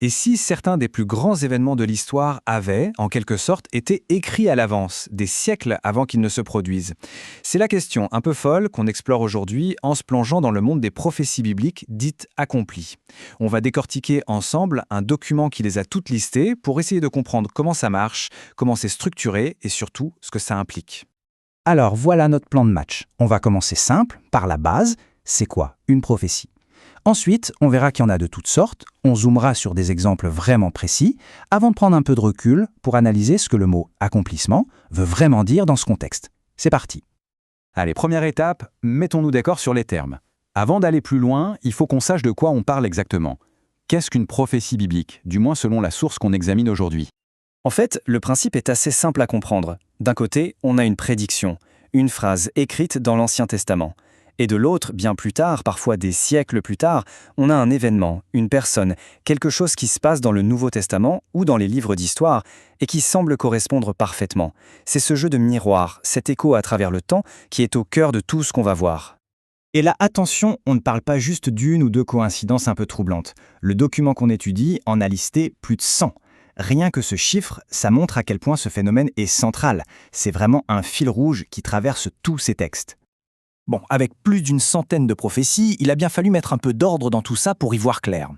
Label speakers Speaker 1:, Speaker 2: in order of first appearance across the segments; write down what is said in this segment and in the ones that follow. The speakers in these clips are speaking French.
Speaker 1: Et si certains des plus grands événements de l'histoire avaient, en quelque sorte, été écrits à l'avance, des siècles avant qu'ils ne se produisent? C'est la question un peu folle qu'on explore aujourd'hui en se plongeant dans le monde des prophéties bibliques dites accomplies. On va décortiquer ensemble un document qui les a toutes listées pour essayer de comprendre comment ça marche, comment c'est structuré et surtout ce que ça implique.
Speaker 2: Alors voilà notre plan de match. On va commencer simple, par la base. C'est quoi une prophétie? Ensuite, on verra qu'il y en a de toutes sortes, on zoomera sur des exemples vraiment précis, avant de prendre un peu de recul pour analyser ce que le mot « accomplissement » veut vraiment dire dans ce contexte. C'est parti.
Speaker 1: Allez, première étape, mettons-nous d'accord sur les termes. Avant d'aller plus loin, il faut qu'on sache de quoi on parle exactement. Qu'est-ce qu'une prophétie biblique, du moins selon la source qu'on examine aujourd'hui?
Speaker 3: En fait, le principe est assez simple à comprendre. D'un côté, on a une prédiction, une phrase écrite dans l'Ancien Testament. Et de l'autre, bien plus tard, parfois des siècles plus tard, on a un événement, une personne, quelque chose qui se passe dans le Nouveau Testament ou dans les livres d'histoire et qui semble correspondre parfaitement. C'est ce jeu de miroir, cet écho à travers le temps qui est au cœur de tout ce qu'on va voir.
Speaker 2: Et là, attention, on ne parle pas juste d'une ou deux coïncidences un peu troublantes. Le document qu'on étudie en a listé plus de 100. Rien que ce chiffre, ça montre à quel point ce phénomène est central. C'est vraiment un fil rouge qui traverse tous ces textes.
Speaker 4: Bon, avec plus d'une centaine de prophéties, il a bien fallu mettre un peu d'ordre dans tout ça pour y voir clair.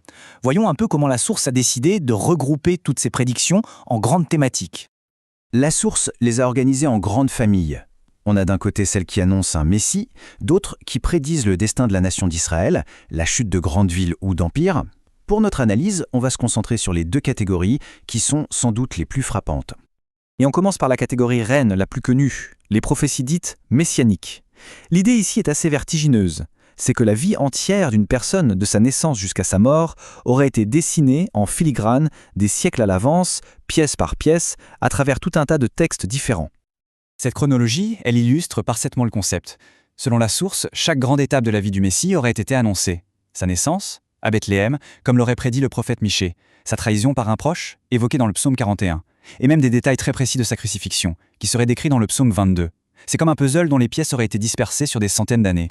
Speaker 4: Voyons un peu comment la source a décidé de regrouper toutes ces prédictions en grandes thématiques.
Speaker 2: La source les a organisées en grandes familles. On a d'un côté celles qui annoncent un Messie, d'autres qui prédisent le destin de la nation d'Israël, la chute de grandes villes ou d'empires. Pour notre analyse, on va se concentrer sur les deux catégories qui sont sans doute les plus frappantes.
Speaker 4: Et on commence par la catégorie reine, la plus connue, les prophéties dites messianiques. L'idée ici est assez vertigineuse. C'est que la vie entière d'une personne, de sa naissance jusqu'à sa mort, aurait été dessinée en filigrane, des siècles à l'avance, pièce par pièce, à travers tout un tas de textes différents. Cette chronologie, elle illustre parfaitement le concept. Selon la source, chaque grande étape de la vie du Messie aurait été annoncée. Sa naissance, à Bethléem, comme l'aurait prédit le prophète Michée. Sa trahison par un proche, évoquée dans le psaume 41. Et même des détails très précis de sa crucifixion, qui seraient décrits dans le psaume 22. C'est comme un puzzle dont les pièces auraient été dispersées sur des centaines d'années.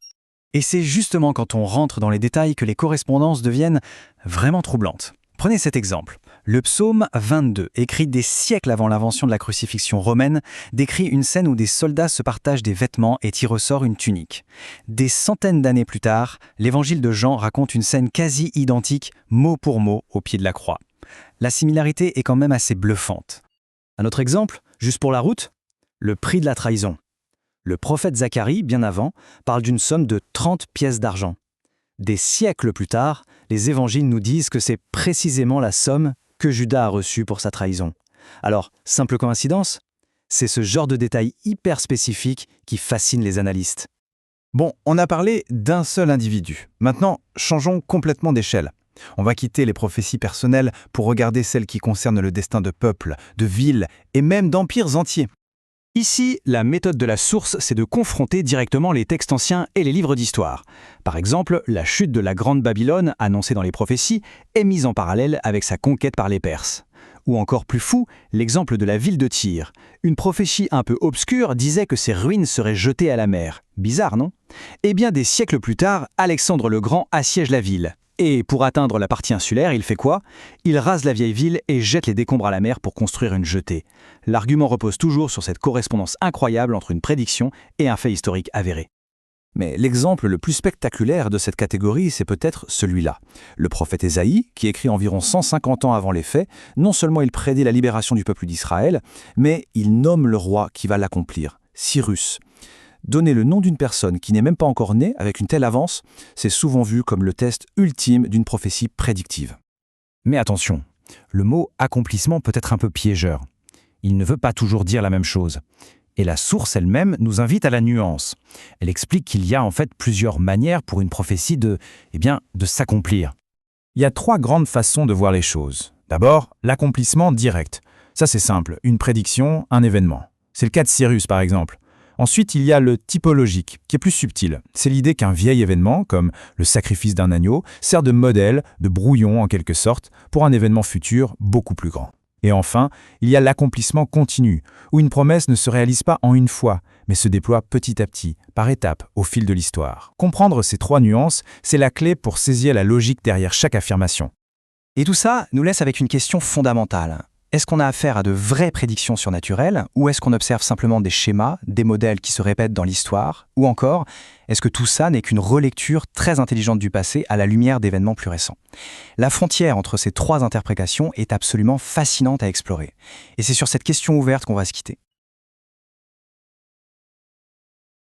Speaker 4: Et c'est justement quand on rentre dans les détails que les correspondances deviennent vraiment troublantes. Prenez cet exemple. Le psaume 22, écrit des siècles avant l'invention de la crucifixion romaine, décrit une scène où des soldats se partagent des vêtements et tirent au sort une tunique. Des centaines d'années plus tard, l'évangile de Jean raconte une scène quasi identique, mot pour mot, au pied de la croix. La similarité est quand même assez bluffante. Un autre exemple, juste pour la route, le prix de la trahison. Le prophète Zacharie, bien avant, parle d'une somme de 30 pièces d'argent. Des siècles plus tard, les évangiles nous disent que c'est précisément la somme que Judas a reçue pour sa trahison. Alors, simple coïncidence? C'est ce genre de détails hyper spécifiques qui fascinent les analystes.
Speaker 1: Bon, on a parlé d'un seul individu. Maintenant, changeons complètement d'échelle. On va quitter les prophéties personnelles pour regarder celles qui concernent le destin de peuples, de villes et même d'empires entiers.
Speaker 4: Ici, la méthode de la source, c'est de confronter directement les textes anciens et les livres d'histoire. Par exemple, la chute de la Grande Babylone, annoncée dans les prophéties, est mise en parallèle avec sa conquête par les Perses. Ou encore plus fou, l'exemple de la ville de Tyr. Une prophétie un peu obscure disait que ses ruines seraient jetées à la mer. Bizarre, non? Eh bien, des siècles plus tard, Alexandre le Grand assiège la ville. Et pour atteindre la partie insulaire, il fait quoi? Il rase la vieille ville et jette les décombres à la mer pour construire une jetée. L'argument repose toujours sur cette correspondance incroyable entre une prédiction et un fait historique avéré.
Speaker 1: Mais l'exemple le plus spectaculaire de cette catégorie, c'est peut-être celui-là. Le prophète Ésaïe, qui écrit environ 150 ans avant les faits, non seulement il prédit la libération du peuple d'Israël, mais il nomme le roi qui va l'accomplir, Cyrus. Donner le nom d'une personne qui n'est même pas encore née avec une telle avance, c'est souvent vu comme le test ultime d'une prophétie prédictive.
Speaker 2: Mais attention, le mot « accomplissement » peut être un peu piégeur. Il ne veut pas toujours dire la même chose. Et la source elle-même nous invite à la nuance. Elle explique qu'il y a en fait plusieurs manières pour une prophétie de s'accomplir.
Speaker 5: Il y a 3 grandes façons de voir les choses. D'abord, l'accomplissement direct. Ça c'est simple, une prédiction, un événement. C'est le cas de Cyrus par exemple. Ensuite, il y a le typologique, qui est plus subtil. C'est l'idée qu'un vieil événement, comme le sacrifice d'un agneau, sert de modèle, de brouillon en quelque sorte, pour un événement futur beaucoup plus grand. Et enfin, il y a l'accomplissement continu, où une promesse ne se réalise pas en une fois, mais se déploie petit à petit, par étapes, au fil de l'histoire. Comprendre ces 3 nuances, c'est la clé pour saisir la logique derrière chaque affirmation.
Speaker 2: Et tout ça nous laisse avec une question fondamentale. Est-ce qu'on a affaire à de vraies prédictions surnaturelles ou est-ce qu'on observe simplement des schémas, des modèles qui se répètent dans l'histoire? Ou encore, est-ce que tout ça n'est qu'une relecture très intelligente du passé à la lumière d'événements plus récents? La frontière entre ces trois interprétations est absolument fascinante à explorer. Et c'est sur cette question ouverte qu'on va se quitter.